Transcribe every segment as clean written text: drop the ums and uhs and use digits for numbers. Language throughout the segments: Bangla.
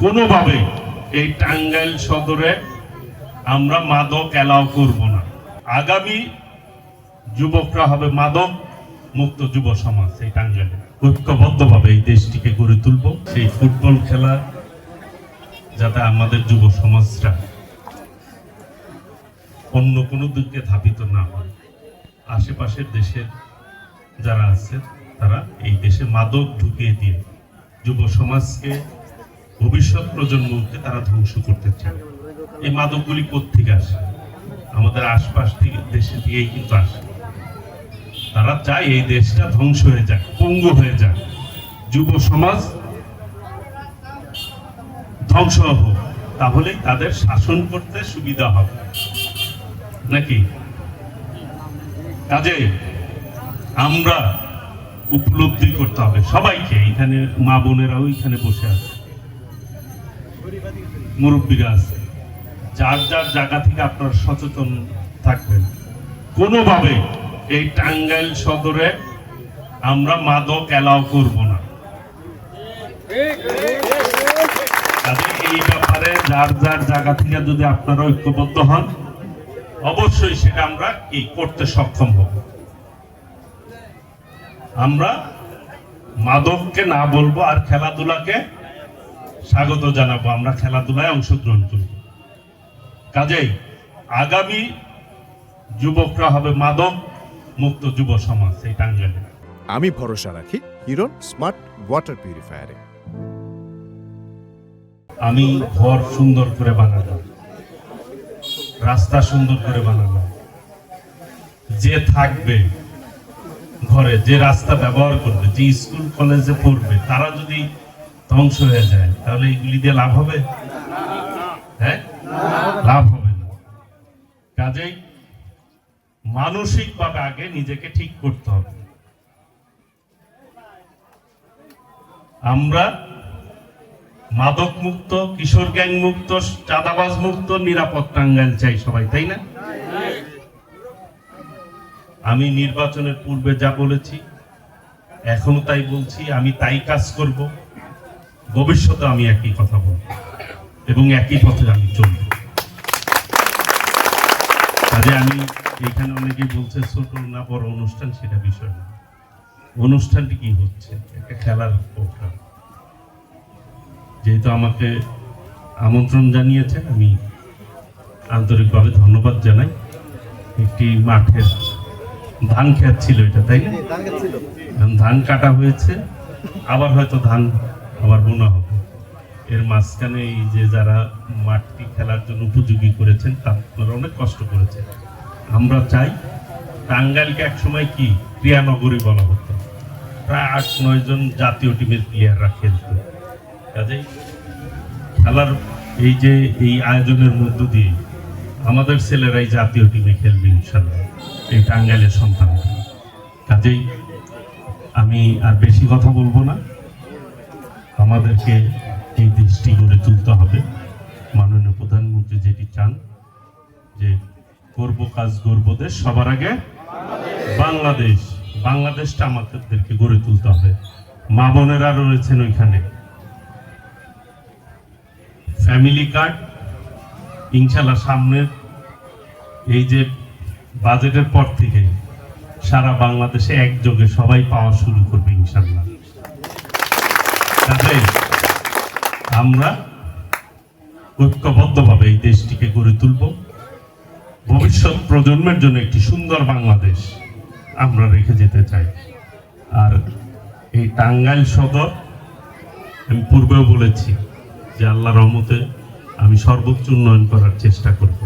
কোনোভাবে এই টাঙ্গাইল সদরে আমরা মাদক এলাও করব না। আগামী যুবকরা হবে মাদক মুক্ত যুব সমাজ। এই টাঙ্গাইলে ঐক্যবদ্ধভাবে এই দেশটিকে গড়ে তুলব। সেই ফুটবল খেলা যাতে আমাদের যুব সমাজরা অন্য কোনো দিকে ধাবিত না হয়। আশেপাশের দেশের যারা আছে তারা এই দেশে মাদক ঢুকিয়ে দিয়ে যুব সমাজকে, ভবিষ্যৎ প্রজন্মকে তারা ধ্বংস করতে চায়। এই মাদকগুলি কোত্থেকে আসে? আমাদের আশপাশ থেকে দেশে দিয়েই কিন্তু আসে। তারা চায় এই দেশটা ধ্বংস হয়ে যাক, পঙ্গু হয়ে যাক, যুব সমাজ ধ্বংস হোক, তাহলেই তাদের শাসন করতে সুবিধা হবে নাকি? কাজে আমরা উপলব্ধি করতে হবে সবাইকে। এখানে মা বোনেরাও এখানে বসে আছে, মুরব্বীরা আছে, যার যার জায়গা থেকে আপনারা সচেতন থাকবেন। কোনোভাবে এই টাঙ্গাইল সদরে আমরা মাদক এলাও করব না। এই ব্যাপারে যার যার জায়গা থেকে যদি আপনারা ঐক্যবদ্ধ হন, অবশ্যই সেটা আমরা কি করতে সক্ষম হব। আমরা মাদককে না বলবো, আর খেলাধুলাকে স্বাগত জানাবো। আমরা খেলাধুলায় অংশগ্রহণ করব। কাজেই আগামী যুবকরা হবে মাদক মুক্ত যুব সমাজ এই টাঙ্গাইলে। আমি ভরসা রাখি হিরন স্মার্ট ওয়াটার পিউরিফায়ারে। আমি ঘর সুন্দর করে বানালাম, রাস্তা সুন্দর করে বানালাম, যে থাকবে ঘরে, যে রাস্তা ব্যবহার করবে, যে স্কুল কলেজে পড়বে, তারা যদি ধ্বংস হয়ে যায় তাহলে এগুলি দিয়ে লাভ হবে? হ্যাঁ, লাভ হবে না। কাজেই মানসিকভাবে আগে নিজেকে ঠিক করতে হবে। আমরা মাদক মুক্ত, কিশোর গ্যাং মুক্ত, চাঁদাবাজ মুক্ত, নিরাপদ টাঙ্গাইল চাই সবাই, তাই না? আমি নির্বাচনের পূর্বে যা বলেছি এখনো তাই বলছি, আমি তাই কাজ করব। ভবিষ্যতে আমি একই কথা বলব এবং একই পথে আমি চলব। কাজে আমি এখানে অনেকেই বলছে ছোট না বড় অনুষ্ঠান, সেটা বিষয় না। অনুষ্ঠানটি কি হচ্ছে? একটা খেলার প্রোগ্রাম। যেহেতু আমাকে আমন্ত্রণ জানিয়েছেন, আমি আন্তরিকভাবে ধন্যবাদ জানাই। একটি মাঠের ধান ক্ষেত ছিল এটা, তাই না? ধান কাটা হয়েছে, আবার হয়তো ধান আবার বোনা হবে। এর মাঝখানে এই যে যারা মাঠটি খেলার জন্য উপযোগী করেছেন তারা অনেক কষ্ট করেছে। আমরা চাই টাঙ্গাইলকে একসময় কি ক্রীড়ানগরী বলা হতো। প্রায় ৮-৯ জন জাতীয় টিমের প্লেয়াররা খেলত। কাজেই খেলার এই আয়োজনের মধ্য দিয়ে আমাদের ছেলেরাই জাতীয় টিমে খেলবে ইনশাল্লাহ, এই টাঙ্গাইলের সন্তান। কাজেই আমি আর বেশি কথা বলবো না। আমাদেরকে এই দেশটি গড়ে তুলতে হবে। মাননীয় প্রধানমন্ত্রী যেটি চান যে করব কাজ গর্ব দেশ, সবার আগে বাংলাদেশ। বাংলাদেশটা আমাদেরকে গড়ে তুলতে হবে। মা বোনেরা রয়েছেন ওইখানে, ফ্যামিলি কার্ড ইনশাল্লাহ সামনের এই যে বাজেটের পর থেকে সারা বাংলাদেশে একযোগে সবাই পাওয়া শুরু করবে ইনশাল্লাহ। তাহলে আমরা ঐক্যবদ্ধভাবে এই দেশটিকে গড়ে তুলব। ভবিষ্যৎ প্রজন্মের জন্য একটি সুন্দর বাংলাদেশ আমরা রেখে যেতে চাই। আর এই টাঙ্গাইল সদর, আমি পূর্বেও বলেছি যে আল্লাহর রহমতে আমি সর্বোচ্চ উন্নয়ন করার চেষ্টা করব,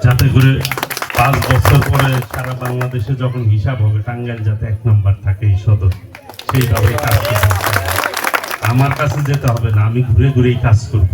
যাতে করে 5 বছর পরে সারা বাংলাদেশে যখন হিসাব হবে টাঙ্গাইল যাতে 1 নম্বর থাকে এই সদর, সেইভাবে কাজ করতে হবে। আমার কাছে যেতে হবে না, আমি ঘুরে ঘুরেই কাজ করব।